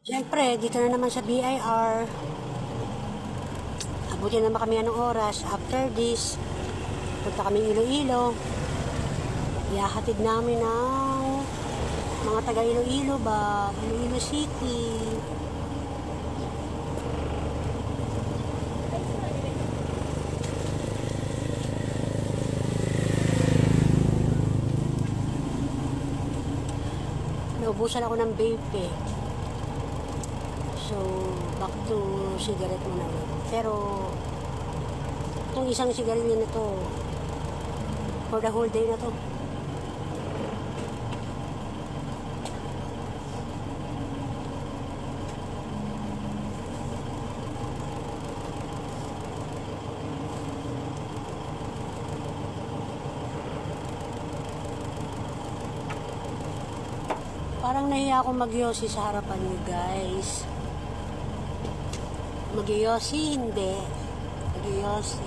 Siyempre, dito na naman sa BIR. Abutin naman kami anong oras. After this, punta kami Iloilo. Ihahatid namin ang mga taga Iloilo ba? Iloilo City. Naubusan ako ng vape eh. So, back to cigarette muna ulit. Pero, itong isang sigarilyo na to, for the whole day na to. Parang nahiya akong magyosi sa harapan niyo guys. Magyosi hindi. Magyosi.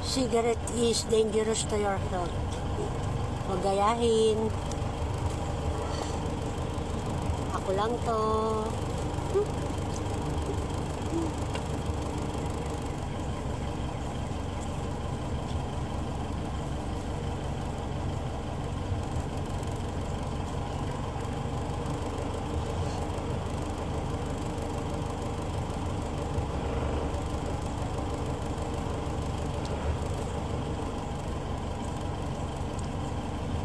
Cigarette is dangerous to your health. Huwag gayahin. Ako lang to.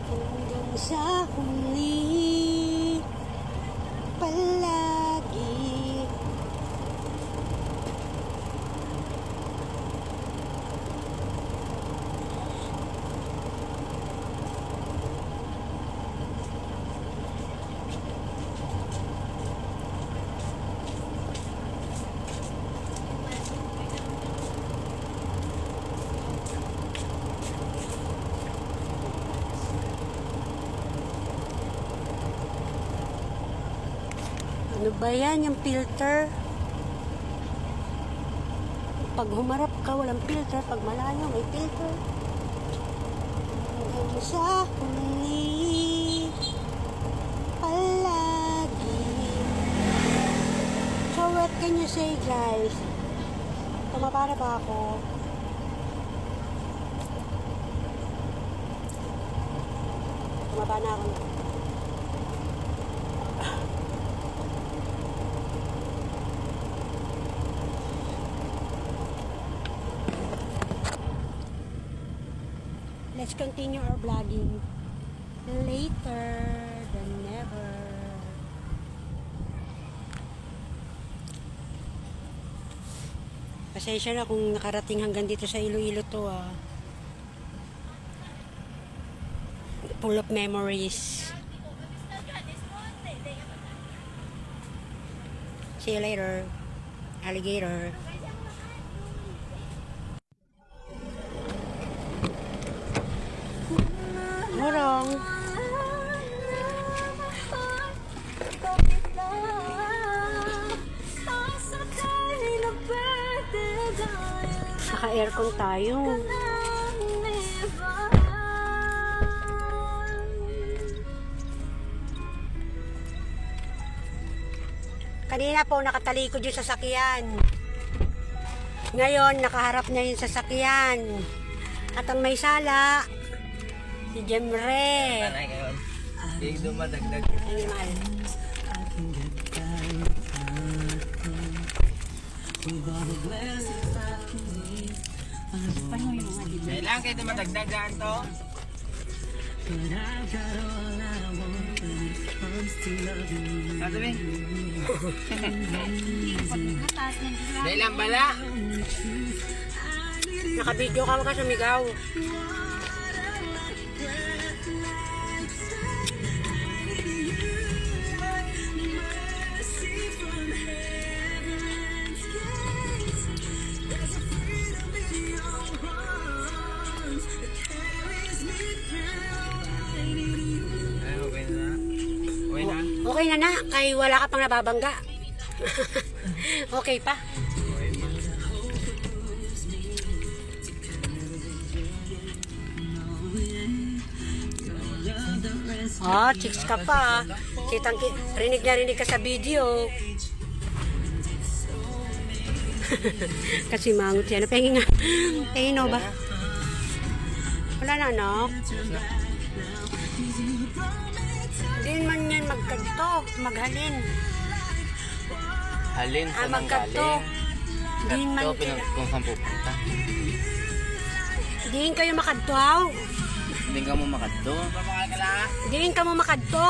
Hanggang sa huli palagi. Ano ba yan? Yung filter? Pag humarap ka, walang filter. Pag malayo, may filter. Hanggang sa huli palagi. So what can you say guys? Tumapara ba ako? Tumaba na ako. Let's continue our vlogging later than never. Pasensya na kung nakarating hanggang dito sa Iloilo to ah. Full of memories. See you later, alligator. Murong. Naka-aircon tayo. Kanina po nakatalikod yung sasakyan. Ngayon nakaharap na yung sasakyan. At ang may sala si Jemre. Tanay ngayon. Hindi dumadagdag. Animal. Kailangan kayo dumadagdagan to. Ano ba? Dahil bala. Nakabidyo ka ka sumigaw. Okay na. Okay na na, kay wala ka pang nababangga. Okay pa? Oh, chicks ka pa. Rinig na rinig ka sa video. Kasi mangot yan. Pahingin nga. Pahingin no ba? Wala na, no? Hindi man yan magkanto. Maghalin. Halin sa nang Magkanto. galing. Hindi man Ito, kung saan pupunta. Hindi kayo makadto. Hindi ka mo makadto. Papakal ka lang. Hindi ka mo makadto.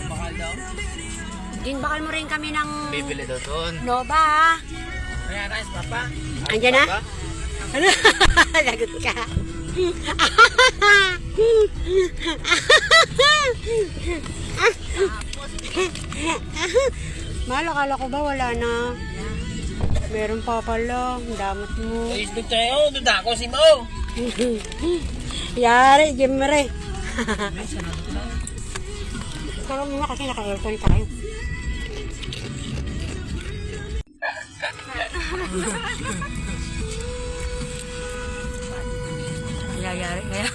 Papakal daw. Din bakal mo rin kami ng Bibili daw doon. Nova, ha? Kaya guys, papa. Andyan na? Ano? Lagot ka. Mahal, akala ko ba wala na? Meron pa pala. Ang damot mo. Facebook tayo. Doon ako si Mo. Yari, Jemre. Pero muna kasi naka-aircon tayo. Yari kaya.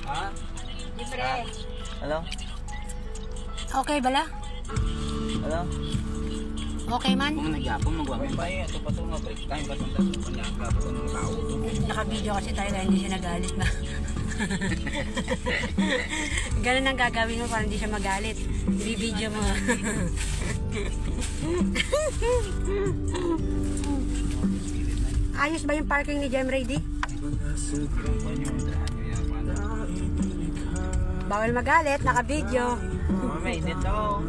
Ha? Jemre. Hello? Okay bala? Hello? Okay man? Kung nagyapon, magwamit pa eh. Ito pa ito nga break time. Ba't ang nagyapon ng tao? Naka-video kasi tayo dahil hindi siya nagalit na. Ganun ang gagawin mo para hindi siya magalit. Bibidyo mo. Ayos ba yung parking ni Jemre D? Bawal magalit, naka-video. May dito.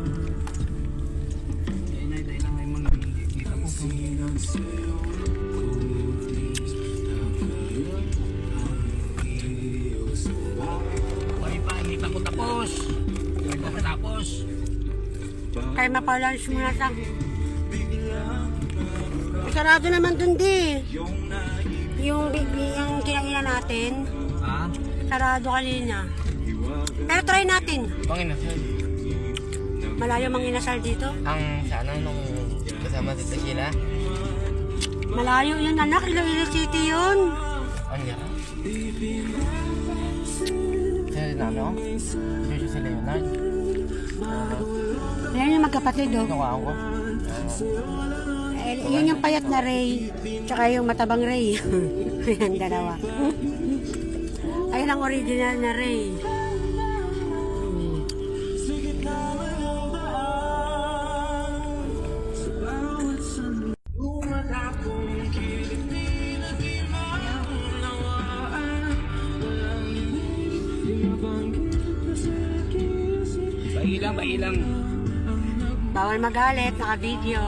Ay pa, hindi pa ko tapos. Hindi pa ko tapos. Kaya mapalunch muna lang. Sarado naman dun di. Yung kinainan natin, Ha? sarado kanina. Pero try natin. Panginasal. Malayo mang inasal dito. Ang sana nung kasama dito sila. Malayo yun anak, Iloilo City yun. Ano yan? Sila na ano? Sila sila yun na. Ayan yung magkapatid oh. Nakuha ko. Yun yung payat na Ray, tsaka yung matabang Ray. Ayan, dalawa. Ayun ang original na Ray. Bailang, bailang. Bawal magalit, naka-video.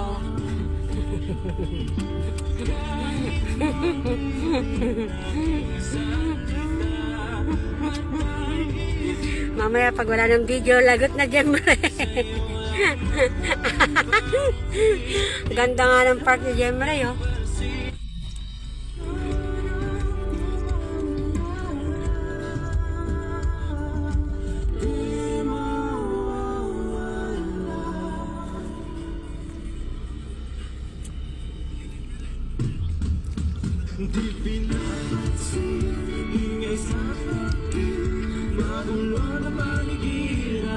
Mamaya pag wala ng video, lagot na Jemre. Ganda nga ng park ni Jemre, oh.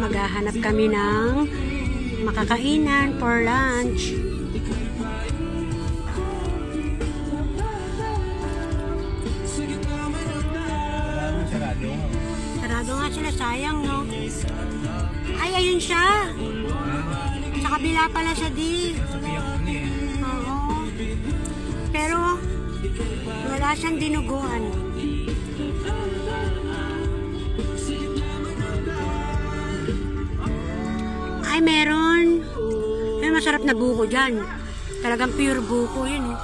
Maghahanap kami ng makakainan for lunch. Sarado nga sila, sayang no. Ay, ayun siya. Sa kabila pala siya di. Oo. Pero wala siyang dinuguan. Ay, meron. May masarap na buko dyan. Talagang pure buko yun.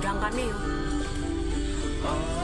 Diyan kami. Oh.